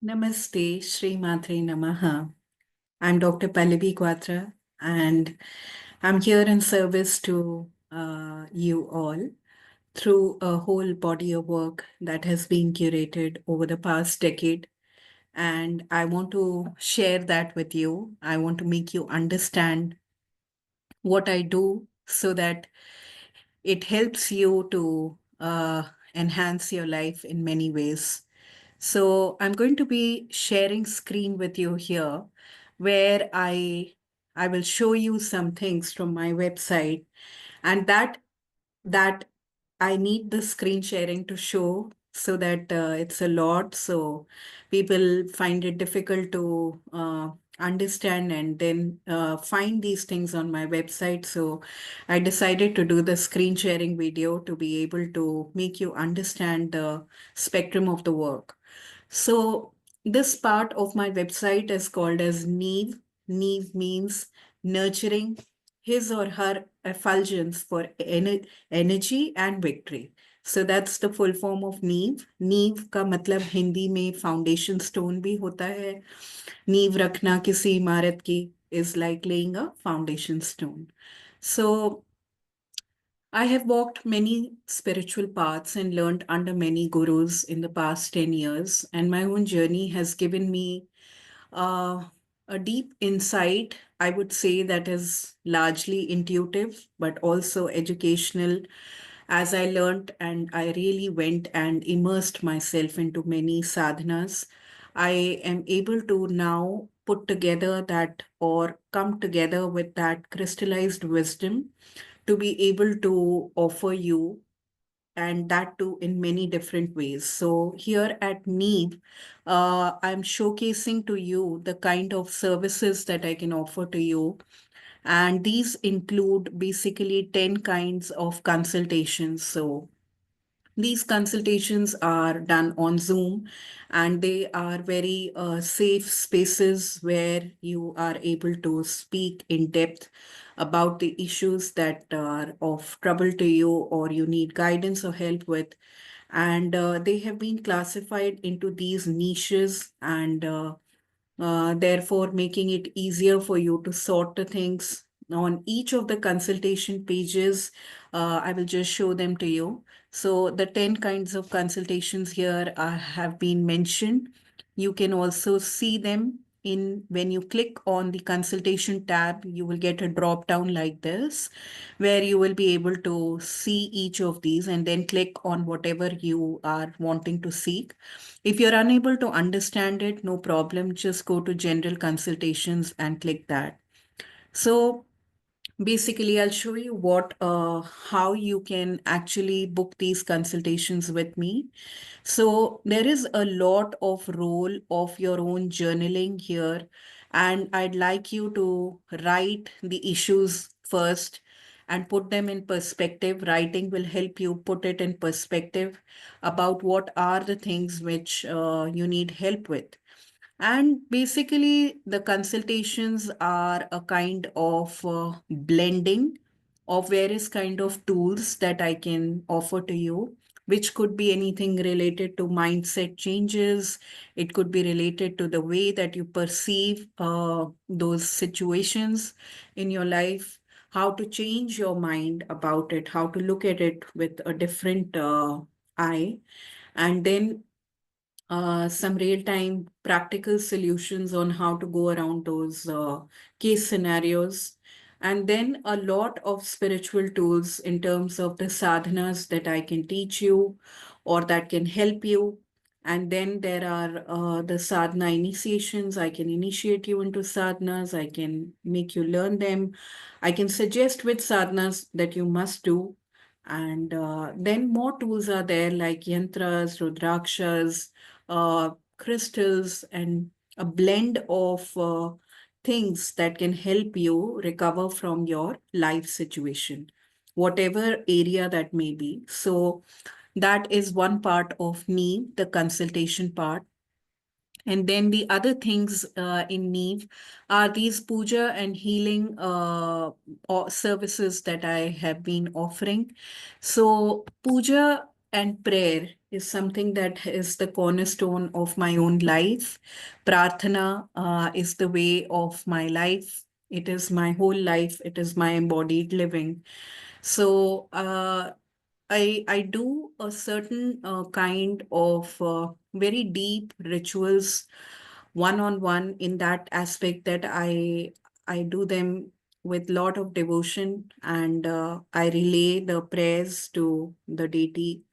Namaste, Shree Matre Namaha. I'm Dr. Pallavi Kwatra, and I'm here in service to you all through a whole body of work that has been curated over the past decade. And I want to share that with you. I want to make you understand what I do so that it helps you to enhance your life in many ways. So I'm going to be sharing screen with you here where I will show you some things from my website, and that I need the screen sharing to show so that it's a lot so people find it difficult to understand and then find these things on my website. So I decided to do the screen sharing video to be able to make you understand the spectrum of the work. So this part of my website is called as Neev. Neev means nurturing his or her effulgence for energy and victory. So that's the full form of नींव. नींव का मतलब हिंदी में foundation stone भी होता है. नींव रखना किसी इमारत की is like laying a foundation stone. So I have walked many spiritual paths and learned under many gurus in the past 10 years, and my own journey has given me uh, a deep insight. I would say that is largely intuitive, but also educational. As I learned and I really went and immersed myself into many sadhanas, I am able to now put together that or come together with that crystallized wisdom to be able to offer you, and that too in many different ways. So here at Neev, I'm showcasing to you the kind of services that I can offer to you. And these include basically 10 kinds of consultations. So these consultations are done on Zoom, and they are very safe spaces where you are able to speak in depth about the issues that are of trouble to you or you need guidance or help with. And they have been classified into these niches, and therefore making it easier for you to sort the things. On each of the consultation pages, I will just show them to you. So the 10 kinds of consultations here have been mentioned. You can also see them in when you click on the consultation tab, you will get a drop down like this, where you will be able to see each of these and then click on whatever you are wanting to seek. If you're unable to understand it, no problem. Just go to general consultations and click that. So basically, I'll show you how you can actually book these consultations with me. So there is a lot of role of your own journaling here, and I'd like you to write the issues first and put them in perspective. Writing will help you put it in perspective about what are the things which you need help with. And basically, the consultations are a kind of blending of various kind of tools that I can offer to you, which could be anything related to mindset changes. It could be related to the way that you perceive those situations in your life, how to change your mind about it, how to look at it with a different eye, and then some real-time practical solutions on how to go around those case scenarios. And then a lot of spiritual tools in terms of the sadhanas that I can teach you or that can help you. And then there are the sadhana initiations. I can initiate you into sadhanas. I can make you learn them. I can suggest which sadhanas that you must do. And then more tools are there like yantras, rudrakshas, crystals, and a blend of things that can help you recover from your life situation, whatever area that may be. So that is one part of me, the consultation part. And then the other things in Neev are these puja and healing services that I have been offering. So puja and prayer is something that is the cornerstone of my own life. Prarthana is the way of my life. It is my whole life. It is my embodied living. So I do a certain kind of very deep rituals one on one in that aspect that I do them with lot of devotion, and I relay the prayers to the deity,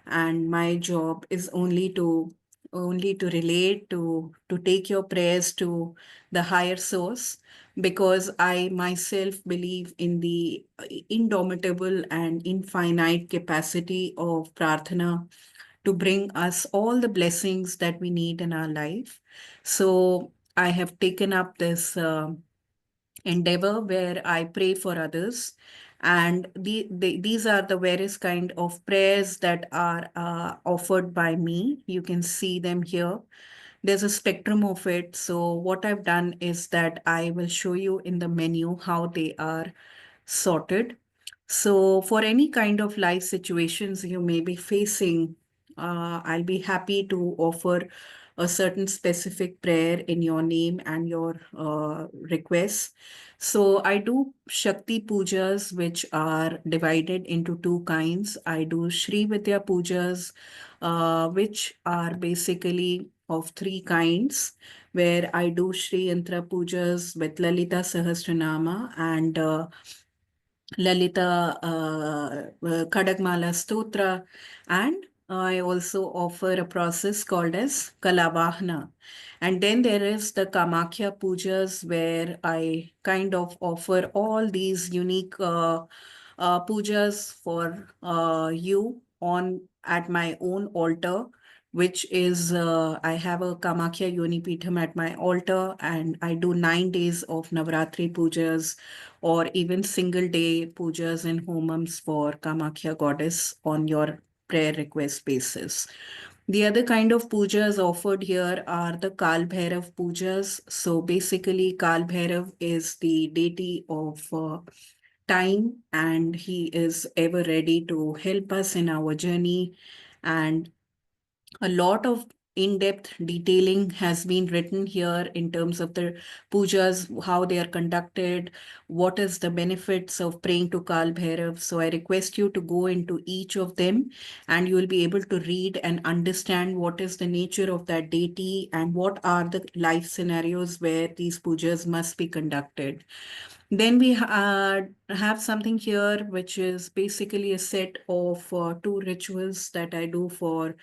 and my job is only to relate to take your prayers to the higher source, because I myself believe in the indomitable and infinite capacity of prarthana to bring us all the blessings that we need in our life. So I have taken up this endeavor where I pray for others. And these are the various kind of prayers that are offered by me. You can see them here. There's a spectrum of it. So what I've done is that I will show you in the menu how they are sorted. So for any kind of life situations you may be facing, I'll be happy to offer a certain specific prayer in your name and your requests. So I do Shakti pujas, which are divided into two kinds. I do Shri Vidya pujas, which are basically of three kinds, where I do Shri Yantra pujas with Lalita Sahasranama and Lalita Kadagmala Stotra, and I also offer a process called as Kalavahana. And then there is the Kamakhya Pujas, where I kind of offer all these unique pujas for you on at my own altar, which is I have a Kamakhya Yoni at my altar, and I do 9 days of Navratri pujas or even single day pujas and homams for Kamakhya goddess on your prayer request basis. The other kind of pujas offered here are the Kal Bhairav pujas. So basically, Kal Bhairav is the deity of time, and he is ever ready to help us in our journey. And a lot of in-depth detailing has been written here in terms of the pujas, how they are conducted, what is the benefits of praying to Kal Bhairav. So I request you to go into each of them, and you will be able to read and understand what is the nature of that deity and what are the life scenarios where these pujas must be conducted. Then we have something here, which is basically a set of two rituals that I do for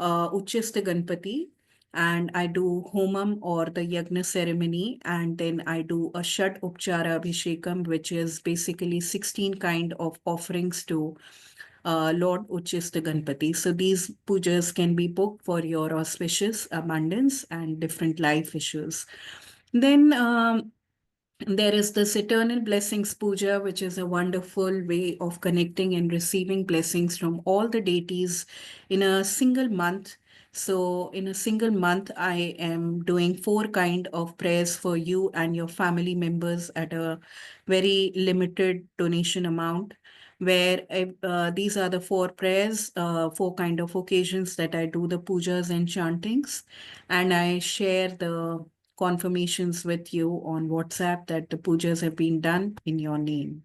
Uchista Ganpati. And I do Homam or the Yagna ceremony. And then I do a Shat Upchara Abhishekam, which is basically 16 kind of offerings to Lord Uchista Ganpati. So these pujas can be booked for your auspicious abundance and different life issues. Then there is this eternal blessings puja, which is a wonderful way of connecting and receiving blessings from all the deities in a single month. So in a single month, I am doing 4 kind of prayers for you and your family members at a very limited donation amount, where these are the 4 prayers, 4 kind of occasions that I do the pujas and chantings, and I share the confirmations with you on WhatsApp that the pujas have been done in your name.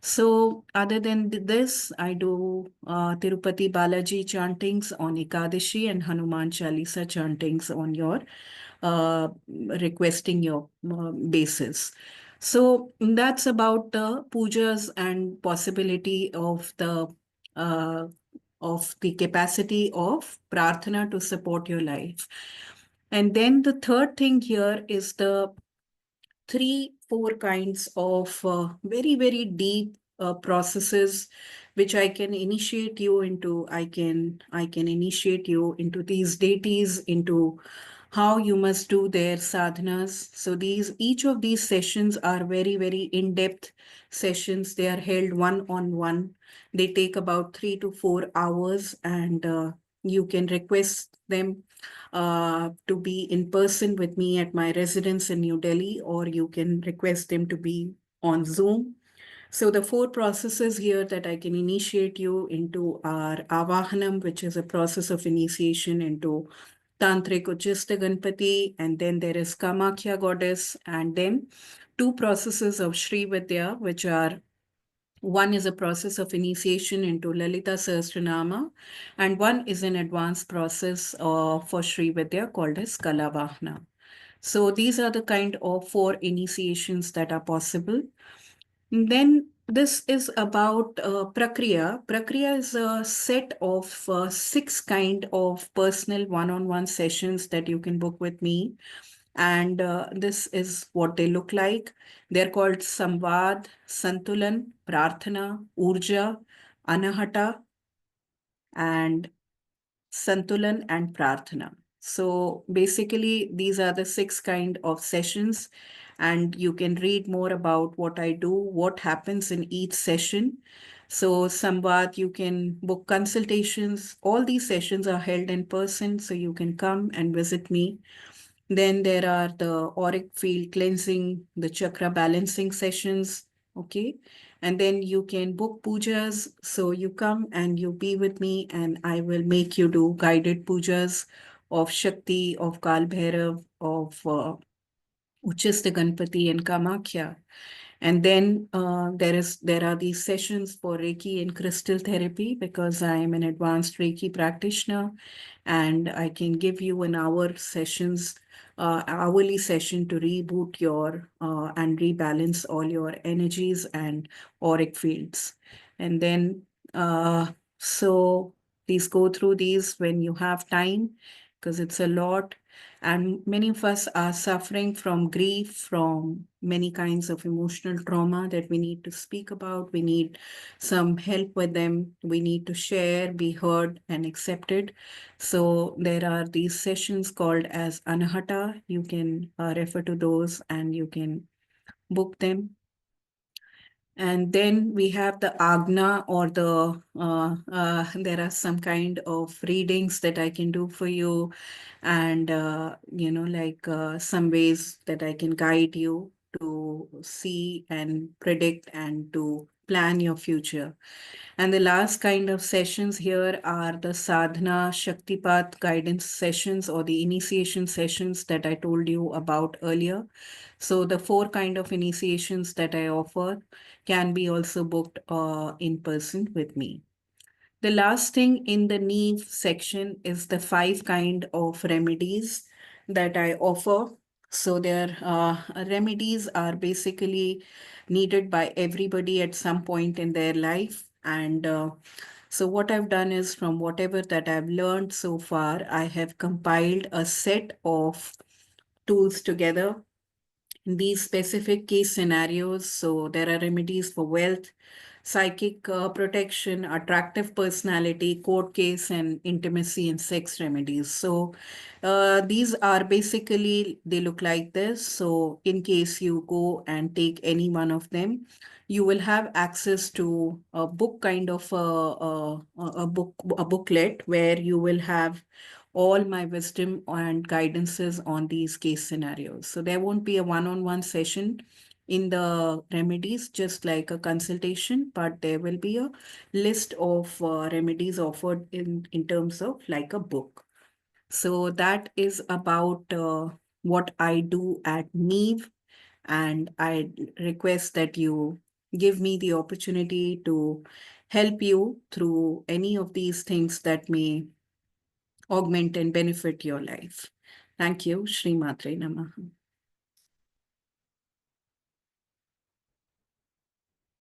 So, other than this, I do Tirupati Balaji chantings on Ekadashi and Hanuman Chalisa chantings on your requesting your basis. So, that's about the pujas and possibility uh, of the capacity of prarthana to support your life. And then the third thing here is the 4 kinds of very deep processes which I can initiate you into. I can initiate you into these deities, into how you must do their sadhanas. So each of these sessions are very in-depth sessions. They are held one-on-one. They take about 3 to 4 hours, and you can request them to be in person with me at my residence in New Delhi, or you can request them to be on Zoom. So the four processes here that I can initiate you into are Avahanam, which is a process of initiation into Tantric Uchista Ganpati, and then there is Kamakhya goddess, and then two processes of Shree Vidya, which are one is a process of initiation into Lalita Sahasranama, and one is an advanced process for Shree Vidya called as Kalavahana. So these are the kind of four initiations that are possible. Then this is about Prakriya. Prakriya is a set of six kind of personal one-on-one sessions that you can book with me. And this is what they look like. They're called Samvad, Santulan, Prarthana, Urja, Anahata, and Santulan and Prarthana. So basically, these are the six kind of sessions, and you can read more about what I do, what happens in each session. So Samvad, you can book consultations. All these sessions are held in person, so you can come and visit me. Then there are the auric field cleansing, the chakra balancing sessions. Okay. And then you can book pujas. So you come and you be with me, and I will make you do guided pujas of Shakti, of Kal Bhairav, of Uchista Ganpati and Kamakhya. And then there are these sessions for Reiki and crystal therapy, because I am an advanced Reiki practitioner, and I can give you an hourly session to reboot your and rebalance all your energies and auric fields. And then so please go through these when you have time, because it's a lot. And many of us are suffering from grief, from many kinds of emotional trauma that we need to speak about. We need some help with them. We need to share, be heard, and accepted. So there are these sessions called as Anahata. You can refer to those and you can book them. And then we have the Agna, or there are some kind of readings that I can do for you. And, some ways that I can guide you to see and predict and to plan your future. And the last kind of sessions here are the sadhana Shaktipat guidance sessions, or the initiation sessions that I told you about earlier. So the four kind of initiations that I offer can be also booked in person with me. The last thing in the Neev section is the five kind of remedies that I offer. So their remedies are basically needed by everybody at some point in their life. And so what I've done is, from whatever that I've learned so far, I have compiled a set of tools together in these specific case scenarios. So there are remedies for wealth, psychic protection, attractive personality, court case, and intimacy and sex remedies. So these are basically, they look like this. So in case you go and take any one of them, you will have access to a book kind of a booklet where you will have all my wisdom and guidances on these case scenarios. So there won't be a one-on-one session in the remedies, just like a consultation, but there will be a list of remedies offered in terms of like a book. So that is about what I do at Neev, and I request that you give me the opportunity to help you through any of these things that may augment and benefit your life. Thank you. Shri Matre Namaha.